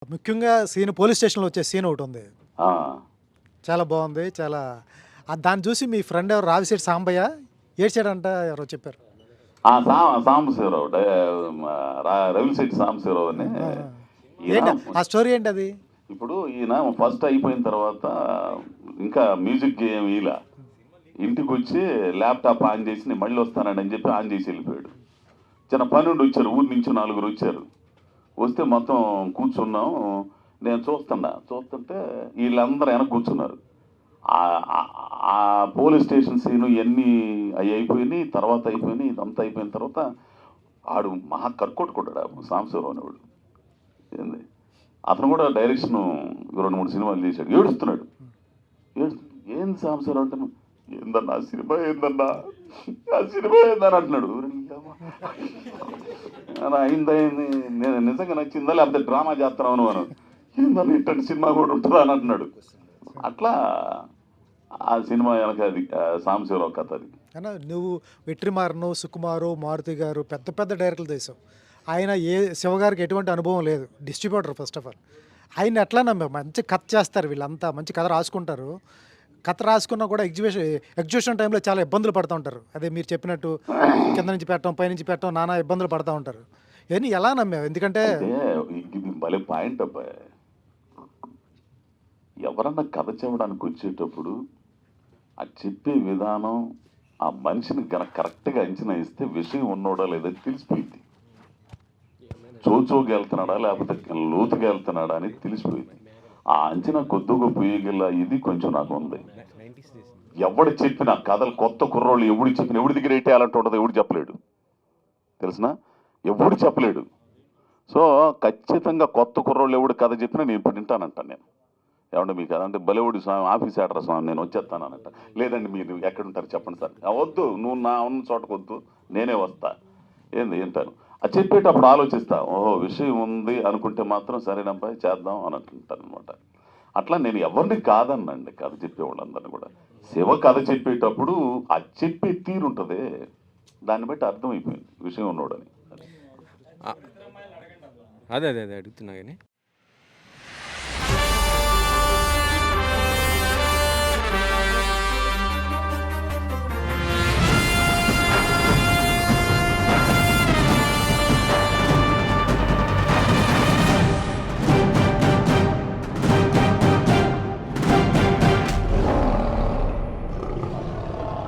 ముఖ్యంగా scene police స్టేషన్‌లో వచ్చే సీన్ ఒకటుంది. ఆ! చాలా బావుంది. చాలా దాన్ని చూసి మీ ఫ్రెండ్ ఎవరు రావిశెట్టి సాంబయ్య ఏడ్చాడంట ఎవరో చెప్పారు. ఆ! సాంబశివరావు రవిశెట్టి సాంబశివరావు అని ఆ! ఈయన ఏంటి ఆ స్టోరీ ఏంటది? ఇప్పుడు ఈయన ఫస్ట్ అయిపోయిన తర్వాత ఇంకా మ్యూజిక్ ఏమి ఇలా ఇంటికొచ్చి ల్యాప్‌టాప్ ఆన్ చేసి నేను మళ్ళీ వస్తానండి అని చెప్పి ఆన్ చేసి వెళ్ళిపోయాడు. చిన్న పనుండి వచ్చారు. ఊరు నుంచి నలుగురు వచ్చారు. వస్తే మొత్తం కూర్చున్నాం. నేను చూస్తుంటే వీళ్ళందరూ వెనక కూర్చున్నారు. ఆ పోలీస్ స్టేషన్ సీను ఇయన్నీ అయిపోయినాయి. తర్వాత అయిపోయినాయి. ఇదంతా అయిపోయిన తర్వాత ఆడు మహా కర్కొట్టుకుంటాడు సాంబశివరావు అనేవాడు. ఏంది అతను కూడా డైరెక్షను 2, 3 సినిమాలు చేశాడు. ఏడుస్తున్నాడు. ఏంది సాంబశివరావు అంటే ఏందన్నా ఆ సినిమా ఏందన్నా ఆ సినిమా ఏందని అంటున్నాడు. అయింది నేను నిజంగా నచ్చిందా లేకపోతే డ్రామా చేస్తున్నాను అని ఏందన్నా ఇట్లాంటి సినిమా కూడా ఉంటుందా అని అంటున్నాడు. అట్లా ఆ సినిమా వెనక అది సాంబశివరావు కథ అది. అన్నా నువ్వు 'వెట్రిమారను', 'సుకుమారు', 'మారుతి' గారు పెద్ద పెద్ద డైరెక్టర్లు చేసావు. ఆయన శివగారికి ఎటువంటి అనుభవం లేదు. Distributor first of all. ఆయన్ని ఎట్లా నమ్మావు? మంచి కథ చేస్తారు వీళ్ళంతా. మంచి కథ రాసుకుంటారు. కథ రాసుకున్నా కూడా ఎగ్జిక్యూషన్ టైంలో చాలా ఇబ్బందులు పడుతూ ఉంటారు. అదే మీరు చెప్పినట్టు కింద నుంచి పెట్టడం, పైనుంచి పెట్టడం నానా ఇబ్బందులు పడుతూ ఉంటారు. ఇవన్నీ ఎలా నమ్మావు? ఎందుకంటే అంటే ఇది భలే పాయింట్ అబ్బాయి. ఎవరన్నా కథ చెప్పడానికి వచ్చేటప్పుడు ఆ చెప్పే విధానం ఆ మనిషిని కరెక్ట్గా అంచనా ఇస్తే విషయం ఉన్నోడా లేదా తెలిసిపోయింది. చోచోకి వెళ్తున్నాడా లేకపోతే లోతుగా వెళ్తున్నాడా అని తెలిసిపోయింది. ఆ అంచనా కొద్ది గొప్ప వేయగల ఇది కొంచెం నాకు ఉంది. ఎవడు చెప్పిన కథలు కొత్త కుర్రోళ్ళు ఎవడు చెప్పిన ఎవడి దగ్గర ఏ టాలెంట్ ఉండదు ఎవడు చెప్పలేడు. తెలిసినా ఎవడు చెప్పలేడు. సో ఖచ్చితంగా కొత్త కుర్రోళ్ళు ఎవడు కథ చెప్పినా నేను ఇప్పుడు వింటానంటాను నేను. ఏమంటే మీకు అదంటే బలివుడి స్వామి ఆఫీస్ అడ్రస్ నేను వచ్చేస్తానంట. లేదండి మీరు ఎక్కడుంటారు చెప్పండి సార్. వద్దు నువ్వు నా ఉన్న చోటకు వద్దు నేనే వస్తా. ఏంది వింటాను. అది చెప్పేటప్పుడు ఆలోచిస్తా. ఓహో విషయం ఉంది అనుకుంటే మాత్రం సరేనబ్బా చేద్దాం అని అంటుంటాను అనమాట. అట్లా నేను ఎవరిని కాదనండి కథ చెప్పేవాళ్ళందరినీ కూడా. శివ కథ చెప్పేటప్పుడు అది చెప్పే తీరు ఉంటుంది. దాన్ని బట్టి అర్థమైపోయింది విషయం ఉన్నోడని. అదే అడుగుతున్నా కానీ